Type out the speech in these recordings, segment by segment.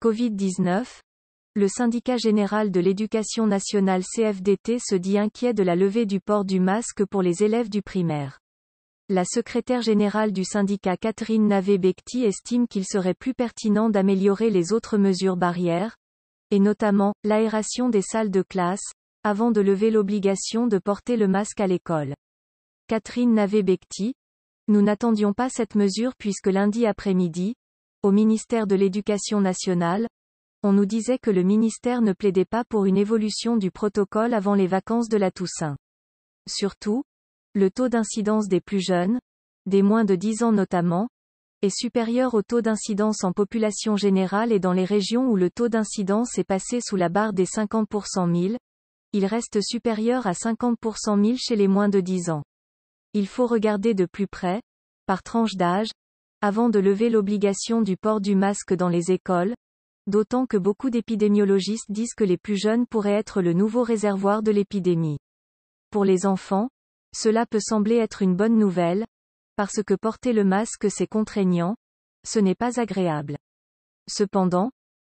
Covid-19. Le syndicat général de l'éducation nationale CFDT se dit inquiet de la levée du port du masque pour les élèves du primaire. La secrétaire générale du syndicat Catherine Navet-Becti estime qu'il serait plus pertinent d'améliorer les autres mesures barrières, et notamment, l'aération des salles de classe, avant de lever l'obligation de porter le masque à l'école. Catherine Navet-Becti. Nous n'attendions pas cette mesure puisque lundi après-midi, au ministère de l'Éducation nationale, on nous disait que le ministère ne plaidait pas pour une évolution du protocole avant les vacances de la Toussaint. Surtout, le taux d'incidence des plus jeunes, des moins de 10 ans notamment, est supérieur au taux d'incidence en population générale et dans les régions où le taux d'incidence est passé sous la barre des 50 pour 100 000, il reste supérieur à 50 pour 100 000 chez les moins de 10 ans. Il faut regarder de plus près, par tranche d'âge, avant de lever l'obligation du port du masque dans les écoles, d'autant que beaucoup d'épidémiologistes disent que les plus jeunes pourraient être le nouveau réservoir de l'épidémie. Pour les enfants, cela peut sembler être une bonne nouvelle, parce que porter le masque c'est contraignant, ce n'est pas agréable. Cependant,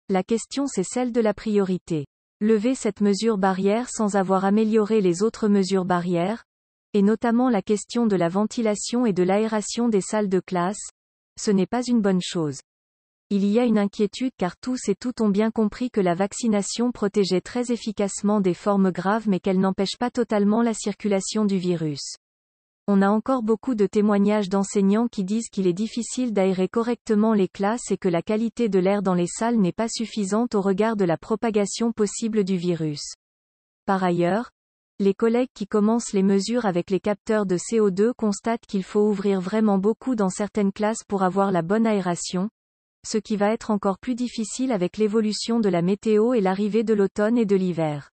la question c'est celle de la priorité. Lever cette mesure barrière sans avoir amélioré les autres mesures barrières, et notamment la question de la ventilation et de l'aération des salles de classe, ce n'est pas une bonne chose. Il y a une inquiétude car tous et toutes ont bien compris que la vaccination protégeait très efficacement des formes graves mais qu'elle n'empêche pas totalement la circulation du virus. On a encore beaucoup de témoignages d'enseignants qui disent qu'il est difficile d'aérer correctement les classes et que la qualité de l'air dans les salles n'est pas suffisante au regard de la propagation possible du virus. Par ailleurs, les collègues qui commencent les mesures avec les capteurs de CO2 constatent qu'il faut ouvrir vraiment beaucoup dans certaines classes pour avoir la bonne aération, ce qui va être encore plus difficile avec l'évolution de la météo et l'arrivée de l'automne et de l'hiver.